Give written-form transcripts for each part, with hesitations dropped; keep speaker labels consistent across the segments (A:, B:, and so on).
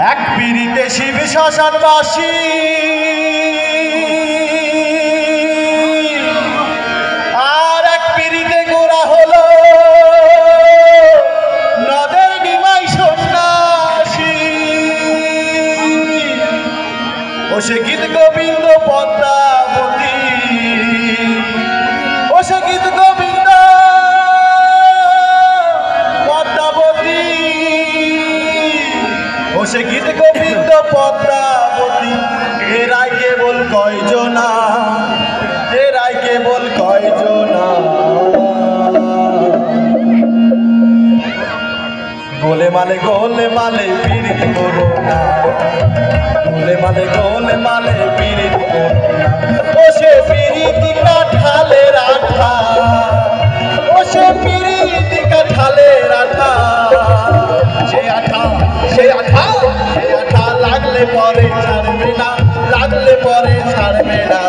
A: এক পিড়িতে শিব শ্মশানবাসী আর এক পিড়িতে গোরা হলো নদের নিমাই সন্ন্যাসী। ও সে গীত গোবিন্দ পদ্মাবতী, ও সে গীত গোবিন্দ পদ্মাবতী, ও সে গীত গোবিন্দ পদ্মাবতী। এরাই কেবল কয়জনা, এরাই কেবল কয়জনা। গোলে মালে পীড়িত করো না, গোলে মালে পীড়িত করো না। ও সে পীড়িতি কাঠালের আঠা, ও সে পীড়িতি কাঠালের আঠা। সে আঠা লাগলে পরে ছাড়বে না, লাগলে পরে ছাড়বে না।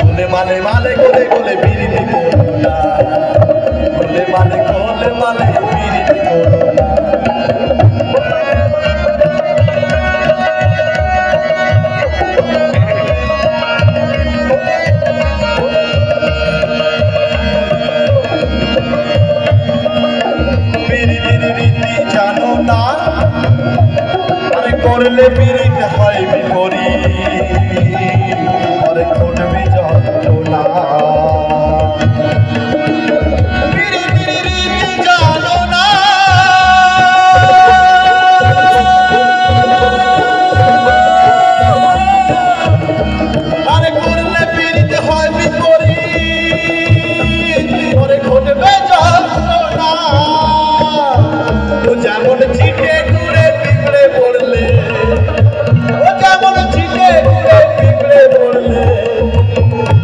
A: গোলে মালে গোলে পীড়িতি করো না, গোলে মালে পীড়িতি করো না। জানো না আরে করলে পীড়িত হয় বিপরীত, আরে ঘটবে যন্ত্রণা। জানো না আরে করলে পীড়িত হয় বিপরীত, আরে ঘটবে যন্ত্রণা। ও যেমন ছিটে ঘুরে পিঁপড়ে পড়লে, ও যেমন ছিটে ঘুরে পিঁপড়ে পড়লে,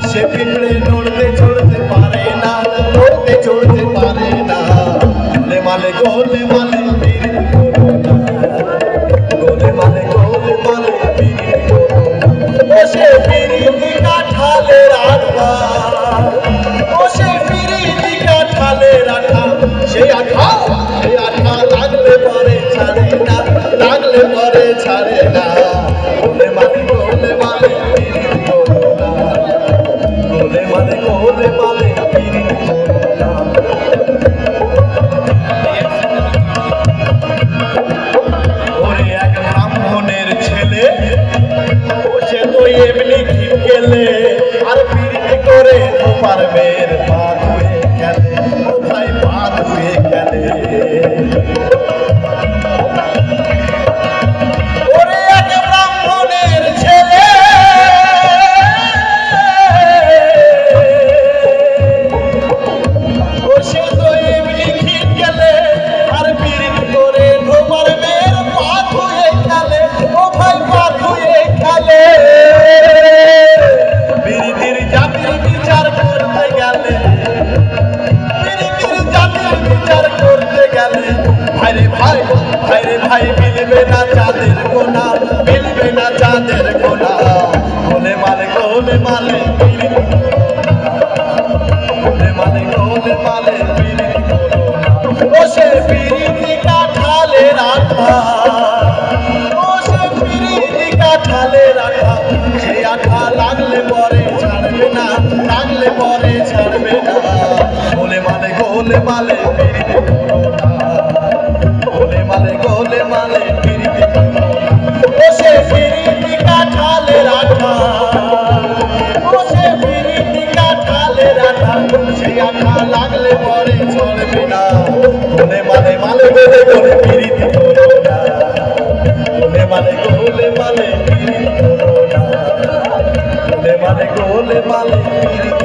A: সে পিঁপড়ে নড়তে চড়তে পারে না, নড়তে চড়তে পারে না। গোলে মালে পীড়িত করো না, গোলে মালে পীড়িত করো না। ও সে পীড়িতি কাঠালের আঠা, ও সে পীড়িতি কাঠালের আঠা। সেই আঠা লাগলে পরে ছাড়ে না, লাগলে পরে ছাড়ে না। গোলে মালে পীড়িত করো না, গোলে মালে পীড়িত করো না। ওরে এক ব্রাহ্মণের ছেলে, ও সে তো এমনি ঠিক গেলে, আর পীড়িত করে তো পারবের পা ধুয়ে গেলে, ও ভাই পা ধুয়ে গেলে। ওরে এক ব্রাহ্মণের ছেলে, ও সে তো এমনি ঠিক গেলে, আর পীড়িত করে তো পারবের পা ধুয়ে গেলে, ও ভাই পা ধুয়ে গেলে। পীড়িতির জাতির বিচার করতে গেলে, পীড়িতির জাতির বিচার করতে গেলে, ভাইরে ভাই মিলবে না চাঁদের কোনা, মিলবে না চাঁদের কোনা। গোলে মালে পীড়িত করো না, গোলে মালে পীড়িত করো না। ও সে পীড়িতি কাঠালের আঠা, ও সে পীড়িতি কাঠালের আঠা। সে আঠা লাগলে পরে ছাড়বে না, লাগলে পরে ছাড়বে না। গোলে মালে পীড়িত করো না, গোলে মালে পীড়িত করো না। ও সে পীড়িতি কাঠালের আঠা, ও সে পীড়িতি কাঠালের আঠা। সেই আঠা লাগলে পরে ছাড়বে না। গোলে মালে পীড়িত করো না, গোলে মালে পীড়িত করো না, গোলে মালে পীড়িত